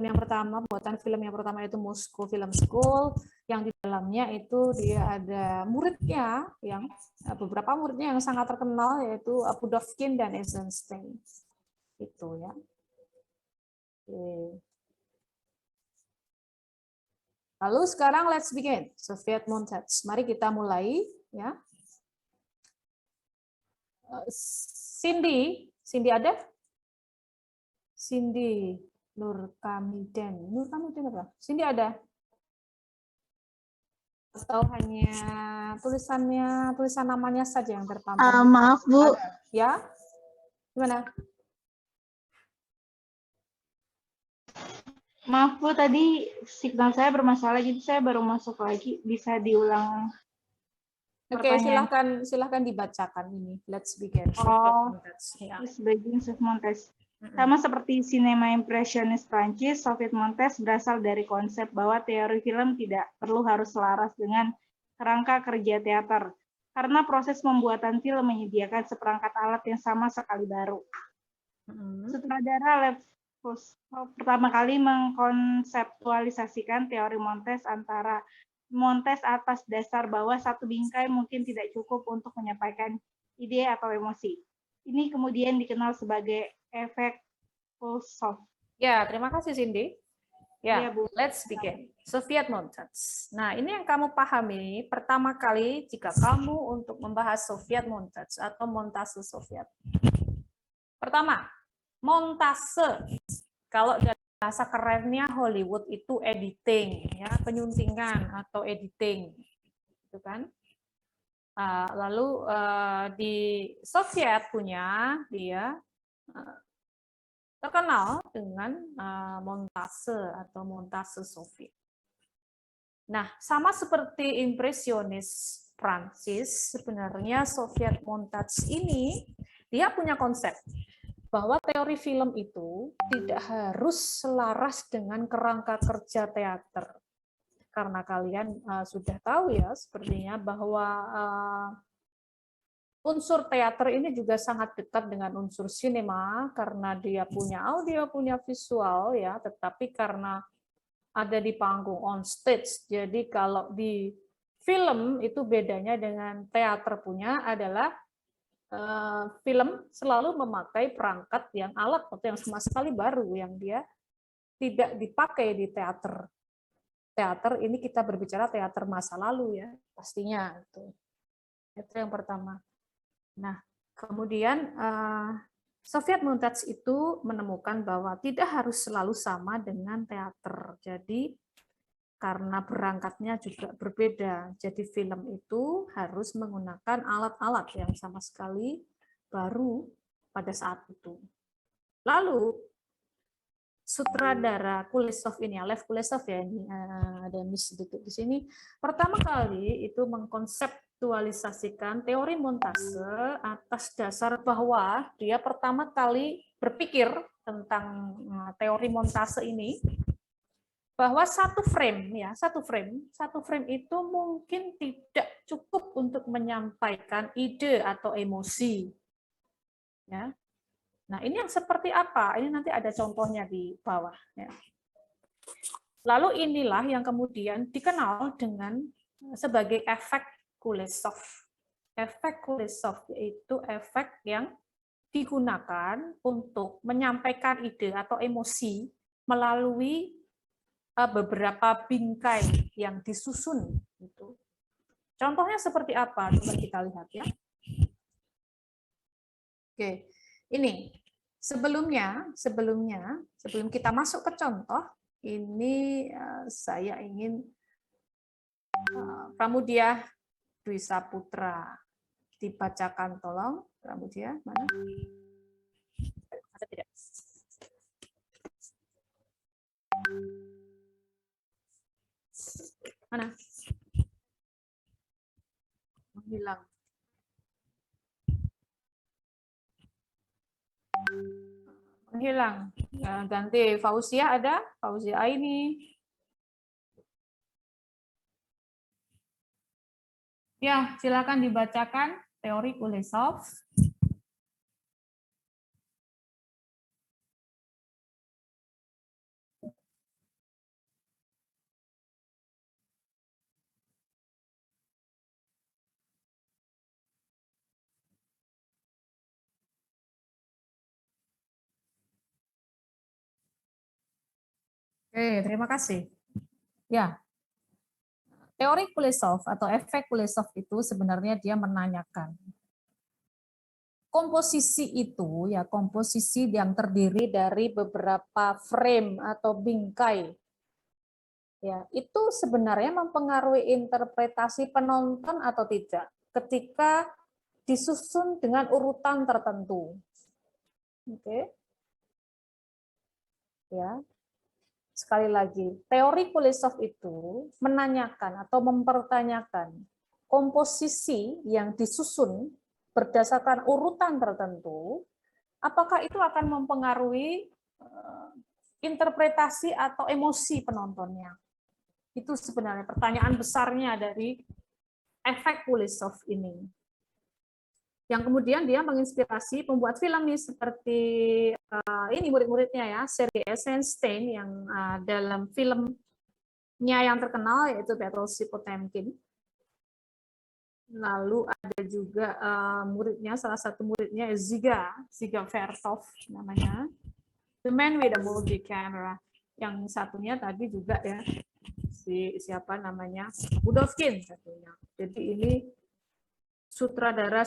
yang pertama, buatan film yang pertama itu Moscow Film School, yang di dalamnya itu dia ada muridnya, yang beberapa muridnya yang sangat terkenal, yaitu Pudovkin dan Eisenstein. Itu ya. Oke. Lalu sekarang let's begin. Soviet montage. Mari kita mulai ya. Cindy ada? Cindy Nurkamiden apa? Cindy ada? Atau hanya tulisan namanya saja yang terpampang? Maaf Bu. Ada. Ya? Gimana? Maaf Bu, tadi signal saya bermasalah, jadi saya baru masuk lagi. Bisa diulang Oke, pertanyaan? silahkan dibacakan ini. Let's begin. Oh, Ya. Soviet montage. Sama seperti sinema impresionis Prancis, Soviet montage berasal dari konsep bahwa teori film tidak perlu harus selaras dengan kerangka kerja teater, karena proses pembuatan film menyediakan seperangkat alat yang sama sekali baru. Sutradara Lev pertama kali mengkonseptualisasikan teori montage antara montage atas dasar bahwa satu bingkai mungkin tidak cukup untuk menyampaikan ide atau emosi. Ini kemudian dikenal sebagai efek Kuleshov. Ya, terima kasih Cindy. Ya, Bu. let's begin. Soviet montage. Nah, ini yang kamu pahami pertama kali jika kamu untuk membahas Soviet montage atau montase Soviet. Pertama, montase. Kalau dari bahasa kerennya Hollywood itu editing, ya, penyuntingan atau editing, gitu kan? Lalu di Soviet punya dia terkenal dengan montase atau montase Soviet. Nah, sama seperti impresionis Prancis, sebenarnya Soviet montage ini dia punya konsep bahwa teori film itu tidak harus selaras dengan kerangka kerja teater. Karena kalian sudah tahu ya, sepertinya bahwa unsur teater ini juga sangat dekat dengan unsur sinema, karena dia punya audio, punya visual, ya. Tetapi karena ada di panggung, on stage, jadi kalau di film itu bedanya dengan teater punya adalah film selalu memakai perangkat yang alat atau yang sama sekali baru yang dia tidak dipakai di teater. Teater ini kita berbicara teater masa lalu ya, pastinya itu. Itu yang pertama. Nah, kemudian Soviet montage itu menemukan bahwa tidak harus selalu sama dengan teater. Jadi karena berangkatnya juga berbeda. Jadi film itu harus menggunakan alat-alat yang sama sekali baru pada saat itu. Lalu sutradara Kuleshov ini, Lev Kuleshov ya, ini ada miss sedikit di sini. Pertama kali itu mengkonseptualisasikan teori montase atas dasar bahwa dia pertama kali berpikir tentang teori montase ini, bahwa satu frame itu mungkin tidak cukup untuk menyampaikan ide atau emosi. Ya. Nah, ini yang seperti apa? Ini nanti ada contohnya di bawah. Ya. Lalu inilah yang kemudian dikenal dengan sebagai efek Kuleshov. Efek Kuleshov yaitu efek yang digunakan untuk menyampaikan ide atau emosi melalui beberapa bingkai yang disusun. Gitu. Contohnya seperti apa? Coba kita lihat ya. Oke, ini sebelum kita masuk ke contoh, ini saya ingin Pramudia Dwi Saputra dibacakan, tolong. Pramudia, mana? Ada tidak? Mana? Menghilang. Menghilang. Ganti Fauzia, ada? Fauzia ini. Ya, silakan dibacakan teori Kuleshov. Oke, terima kasih. Ya, teori Kuleshov atau efek Kuleshov itu sebenarnya dia menanyakan komposisi itu, ya komposisi yang terdiri dari beberapa frame atau bingkai, ya itu sebenarnya mempengaruhi interpretasi penonton atau tidak ketika disusun dengan urutan tertentu. Oke. Ya. Sekali lagi, teori Kuleshov itu menanyakan atau mempertanyakan komposisi yang disusun berdasarkan urutan tertentu, apakah itu akan mempengaruhi interpretasi atau emosi penontonnya. Itu sebenarnya pertanyaan besarnya dari efek Kuleshov ini. Yang kemudian dia menginspirasi pembuat film nih seperti ini murid-muridnya ya, Sergei Eisenstein yang dalam filmnya yang terkenal yaitu Battleship Potemkin. Lalu ada juga muridnya, salah satu muridnya Ziga Vertov namanya, The Man with a Multi Camera. Yang satunya tadi juga ya siapa namanya, Budovkin satunya. Jadi ini sutradara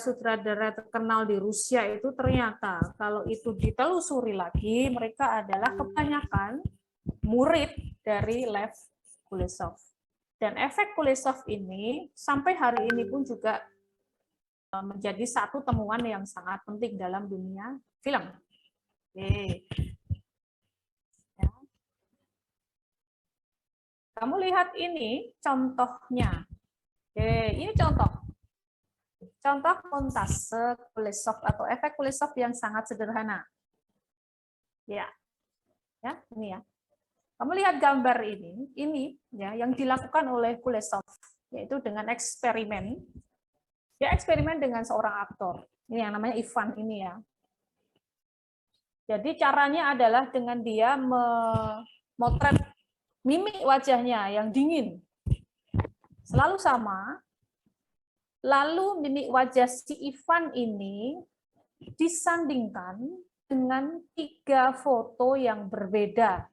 terkenal di Rusia itu ternyata kalau itu ditelusuri lagi mereka adalah kebanyakan murid dari Lev Kuleshov. Dan efek Kuleshov ini sampai hari ini pun juga menjadi satu temuan yang sangat penting dalam dunia film. Oke. Ya. Kamu lihat ini contohnya. Oke, ini contoh montase Kuleshov atau efek Kuleshov yang sangat sederhana. Ya, ini ya. Kamu lihat gambar ini ya yang dilakukan oleh Kuleshov, yaitu dengan eksperimen. Dia eksperimen dengan seorang aktor. Ini yang namanya Ivan ini ya. Jadi caranya adalah dengan dia memotret mimik wajahnya yang dingin. Selalu sama. Lalu mimik wajah si Ivan ini disandingkan dengan 3 foto yang berbeda.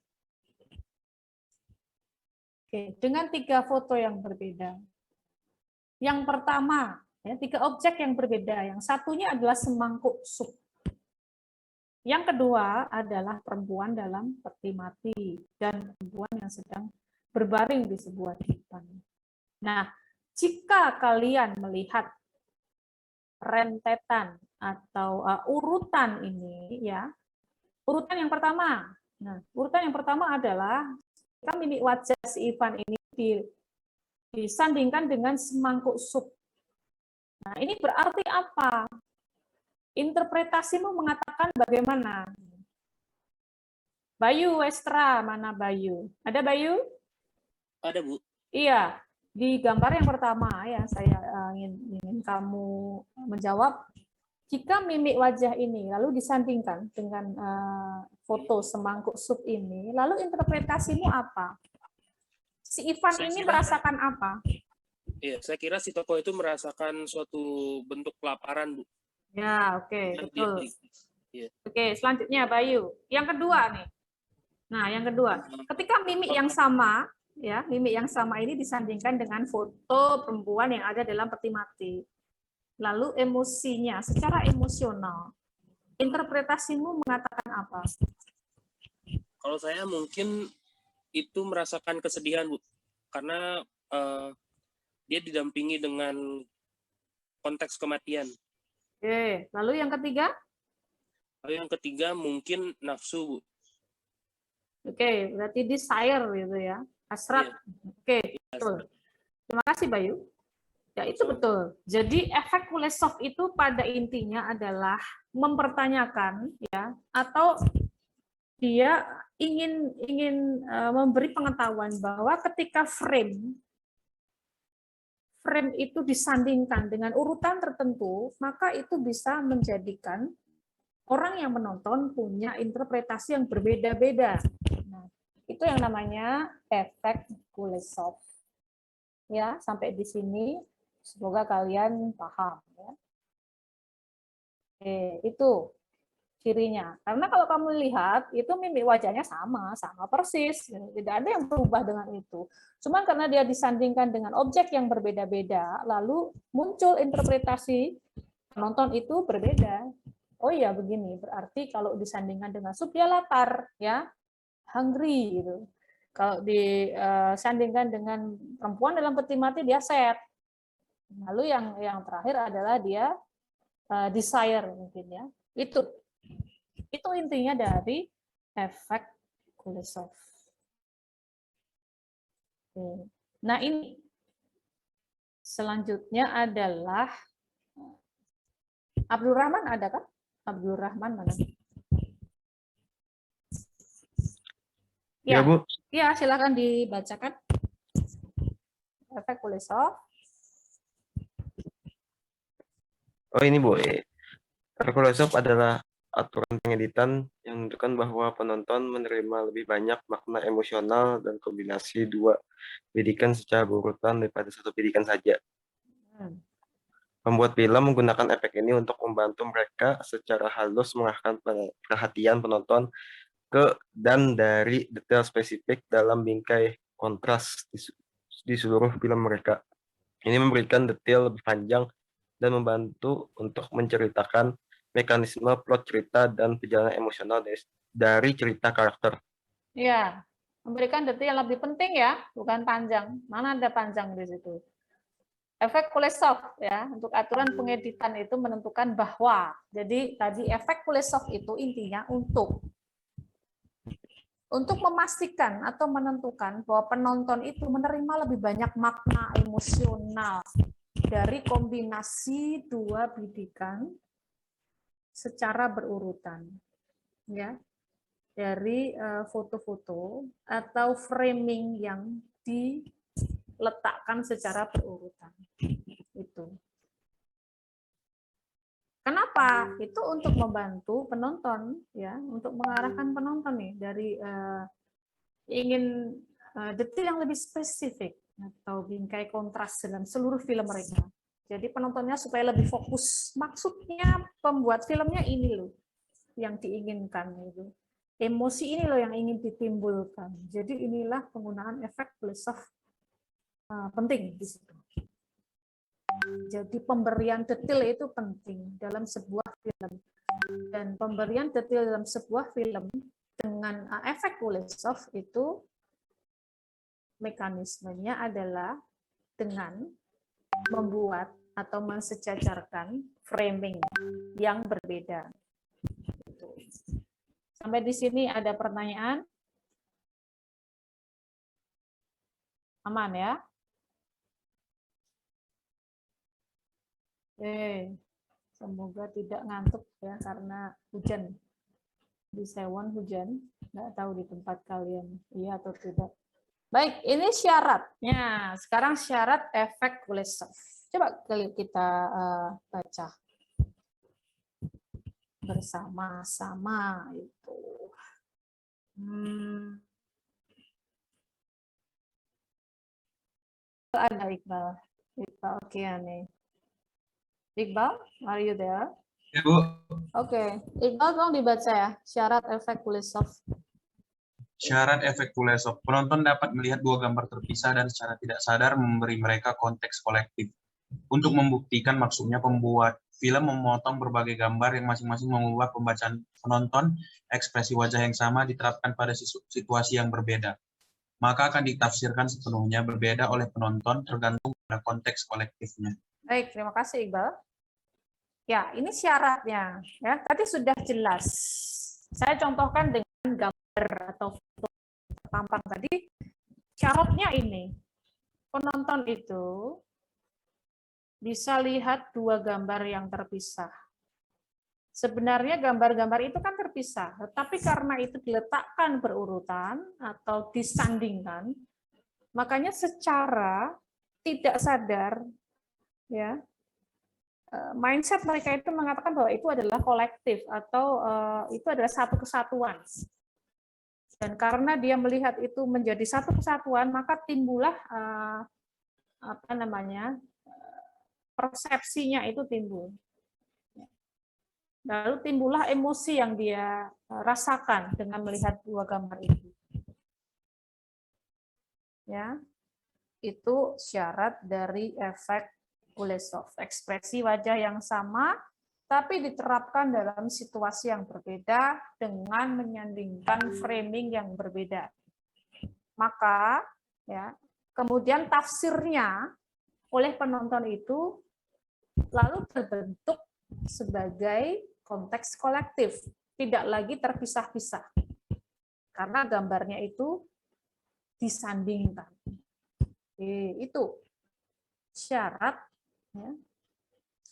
Oke, dengan 3 foto yang berbeda. Yang pertama, ya, 3 objek yang berbeda. Yang satunya adalah semangkuk sup. Yang kedua adalah perempuan dalam peti mati dan perempuan yang sedang berbaring di sebuah dipan. Nah, jika kalian melihat rentetan atau urutan ini, ya, urutan yang pertama. Nah, urutan yang pertama adalah mimik wajah si Ivan ini disandingkan dengan semangkuk sup. Nah, ini berarti apa? Interpretasimu mengatakan bagaimana? Bayu Westra, mana Bayu? Ada Bayu? Ada, Bu. Iya, di gambar yang pertama ya saya ingin kamu menjawab. Jika mimik wajah ini lalu disandingkan dengan foto semangkuk sup ini, lalu interpretasimu apa? Si Ivan ini merasakan apa? Iya, saya kira si tokoh itu merasakan suatu bentuk kelaparan, Bu. Ya, oke, betul. Iya. Oke, selanjutnya Bayu. Yang kedua nih. Nah, yang kedua, ketika mimik yang sama, ya, mimik yang sama ini disandingkan dengan foto perempuan yang ada dalam peti mati. Lalu emosinya, secara emosional, interpretasimu mengatakan apa? Kalau saya mungkin itu merasakan kesedihan, Bu. Karena dia didampingi dengan konteks kematian. Oke, lalu yang ketiga? Lalu yang ketiga mungkin nafsu, Bu. Oke, berarti desire gitu ya, hasrat. Iya. Oke, betul. Terima kasih Bayu. Ya, itu betul. Jadi efek Kuleshov itu pada intinya adalah mempertanyakan ya atau dia ingin memberi pengetahuan bahwa ketika frame itu disandingkan dengan urutan tertentu, maka itu bisa menjadikan orang yang menonton punya interpretasi yang berbeda-beda. Nah, itu yang namanya efek Kuleshov. Ya, sampai di sini semoga kalian paham. Ya. Oke, itu. kirinya. Karena kalau kamu lihat itu mimik wajahnya sama persis, tidak ada yang berubah dengan itu. Cuma karena dia disandingkan dengan objek yang berbeda-beda, lalu muncul interpretasi penonton itu berbeda. Oh iya begini, berarti kalau disandingkan dengan sup dia lapar, ya, hungry gitu. Kalau disandingkan dengan perempuan dalam peti mati dia sad. Lalu yang terakhir adalah dia desire mungkin ya. Itu intinya dari efek Kuleshov. Nah ini selanjutnya adalah Abdul Rahman, ada kan? Abdul Rahman mana? Ya, Bu. Ya, silakan dibacakan efek Kuleshov. Oh, ini Bu. Kuleshov adalah aturan pengeditan yang menunjukkan bahwa penonton menerima lebih banyak makna emosional dan kombinasi dua bidikan secara berurutan daripada satu bidikan saja. Pembuat film menggunakan efek ini untuk membantu mereka secara halus mengarahkan perhatian penonton ke dan dari detail spesifik dalam bingkai kontras di seluruh film mereka. Ini memberikan detail lebih panjang dan membantu untuk menceritakan mekanisme plot cerita dan perjalanan emosional dari cerita karakter. Ya, memberikan detail yang lebih penting ya, bukan panjang. Mana ada panjang di situ. Efek Kuleshov ya, untuk aturan pengeditan itu menentukan bahwa, jadi tadi efek Kuleshov itu intinya untuk memastikan atau menentukan bahwa penonton itu menerima lebih banyak makna emosional dari kombinasi dua bidikan secara berurutan, ya, dari foto-foto atau framing yang diletakkan secara berurutan. Itu. Kenapa? Itu untuk membantu penonton, ya, untuk mengarahkan penonton nih dari ingin detail yang lebih spesifik atau bingkai kontras dalam seluruh film mereka. Jadi penontonnya supaya lebih fokus. Maksudnya pembuat filmnya ini loh yang diinginkan itu. Emosi ini loh yang ingin ditimbulkan. Jadi inilah penggunaan efek Kuleshov penting di situ. Jadi pemberian detail itu penting dalam sebuah film. Dan pemberian detail dalam sebuah film dengan efek Kuleshov itu mekanismenya adalah dengan membuat atau mensejajarkan framing yang berbeda. Sampai di sini ada pertanyaan? Aman ya? Semoga tidak ngantuk ya karena hujan. Di Sewon hujan, nggak tahu di tempat kalian iya atau tidak. Baik, ini syaratnya. Sekarang syarat efek Kuleshov. Coba kita baca bersama-sama itu. Ada Iqbal Kiani. Iqbal, are you there? Ya, Bu. Oke, Iqbal tolong dibaca ya, syarat efek Kuleshov. Syarat efek Kuleshov. Penonton dapat melihat dua gambar terpisah dan secara tidak sadar memberi mereka konteks kolektif. Untuk membuktikan maksudnya, pembuat film memotong berbagai gambar yang masing-masing mengubah pembacaan penonton, ekspresi wajah yang sama diterapkan pada situasi yang berbeda. Maka akan ditafsirkan sepenuhnya berbeda oleh penonton tergantung pada konteks kolektifnya. Baik, terima kasih Iqbal. Ya, ini syaratnya. Ya, tadi sudah jelas. Saya contohkan dengan gambar atau foto terpampang tadi. Syaratnya ini, penonton itu bisa lihat dua gambar yang terpisah. Sebenarnya gambar-gambar itu kan terpisah, tetapi karena itu diletakkan berurutan atau disandingkan, makanya secara tidak sadar, ya, mindset mereka itu mengatakan bahwa itu adalah kolektif atau itu adalah satu kesatuan. Dan karena dia melihat itu menjadi satu kesatuan, maka timbullah persepsinya itu timbul. Lalu timbullah emosi yang dia rasakan dengan melihat dua gambar itu. Ya, itu syarat dari efek Kuleshov. Ekspresi wajah yang sama, tapi diterapkan dalam situasi yang berbeda dengan menyandingkan framing yang berbeda. Maka, ya, kemudian tafsirnya oleh penonton itu lalu terbentuk sebagai konteks kolektif, tidak lagi terpisah-pisah. Karena gambarnya itu disandingkan. Itu syarat, ya,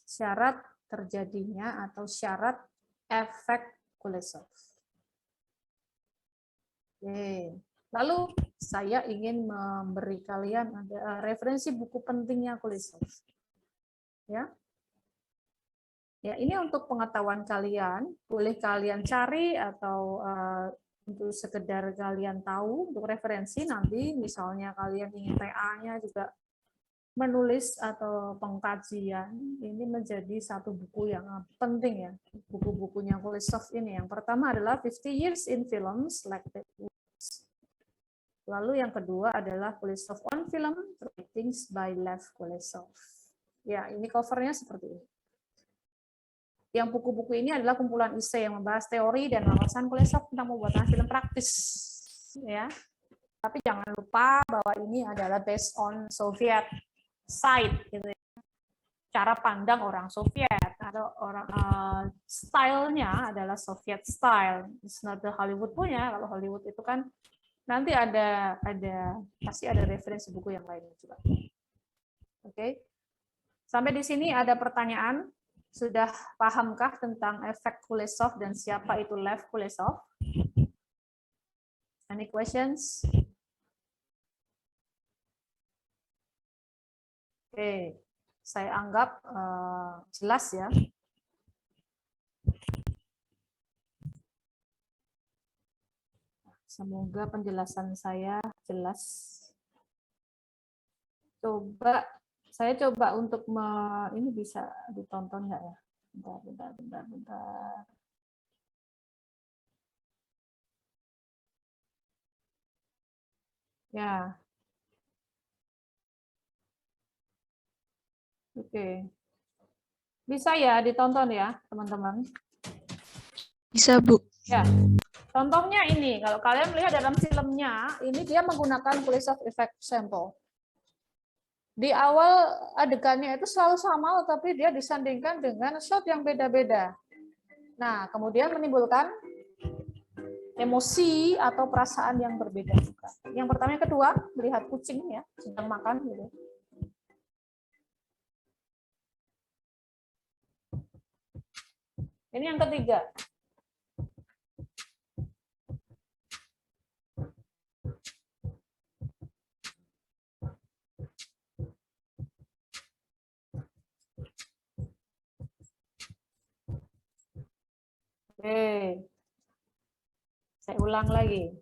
syarat terjadinya atau syarat efek Kuleshov. Lalu saya ingin memberi kalian ada referensi buku pentingnya Kuleshov. Ya, ini untuk pengetahuan kalian, boleh kalian cari atau untuk sekedar kalian tahu untuk referensi nanti misalnya kalian ingin TA-nya juga menulis atau pengkajian, ini menjadi satu buku yang penting ya, buku-bukunya Kuleshov ini. Yang pertama adalah 50 Years in Film Selected Works. Lalu yang kedua adalah Kuleshov on Film, Writings by Lev Kuleshov. Ya, ini covernya seperti ini. Yang buku-buku ini adalah kumpulan esai yang membahas teori dan alasan Kuleshov tentang pembuatan film praktis. Ya, tapi jangan lupa bahwa ini adalah based on Soviet side, gitu ya. Cara pandang orang Soviet atau orang stylenya adalah Soviet style. It's not the Hollywood punya. Kalau Hollywood itu kan nanti pasti ada referensi buku yang lainnya juga. Oke. Sampai di sini ada pertanyaan. Sudah pahamkah tentang efek Kuleshov dan siapa itu Lev Kuleshov? Any questions? Oke, saya anggap jelas ya. Semoga penjelasan saya jelas. Saya coba untuk ini bisa ditonton nggak ya? Bentar. Ya. Oke. Bisa ya ditonton ya, teman-teman? Bisa, Bu. Ya. Contohnya ini, kalau kalian melihat dalam filmnya, ini dia menggunakan Kuleshov effect sample. Di awal adegannya itu selalu sama, tapi dia disandingkan dengan shot yang beda-beda. Nah, kemudian menimbulkan emosi atau perasaan yang berbeda juga. Yang pertama, yang kedua, melihat kucing ya sedang makan gitu. Ini yang ketiga. Oke. Saya ulang lagi.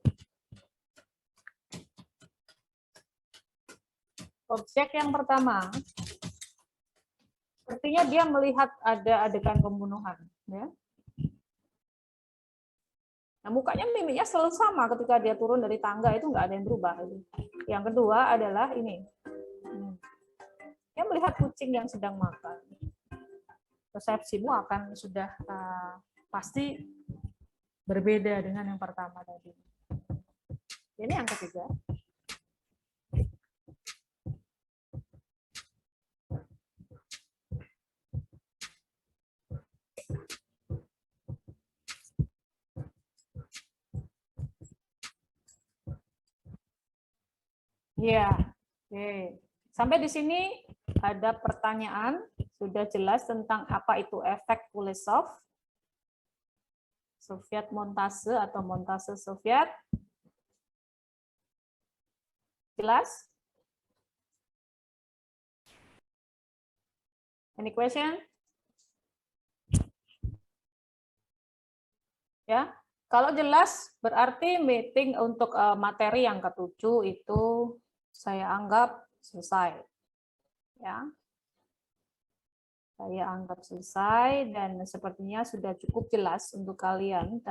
Objek yang pertama, sepertinya dia melihat ada adegan pembunuhan. Ya. Nah, mukanya, mimiknya selalu sama ketika dia turun dari tangga, itu nggak ada yang berubah. Yang kedua adalah ini. Dia melihat kucing yang sedang makan. Persepsimu akan sudah pasti berbeda dengan yang pertama tadi. Ini yang ketiga. Ya, oke. Sampai di sini ada pertanyaan, sudah jelas tentang apa itu efek Kuleshov, Soviet montase atau montase Soviet. Jelas? Any question? Ya, kalau jelas berarti meeting untuk materi yang ke-7 itu saya anggap selesai. Ya. Saya anggap selesai dan sepertinya sudah cukup jelas untuk kalian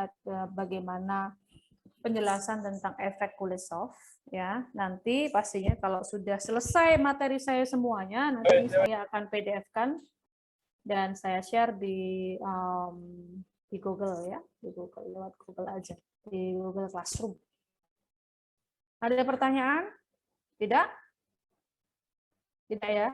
bagaimana penjelasan tentang efek Kuleshov ya. Nanti pastinya kalau sudah selesai materi saya semuanya, nanti saya akan PDF-kan dan saya share di Google ya, di Google, lewat Google aja, di Google Classroom. Ada pertanyaan? Tidak? Tidak ya?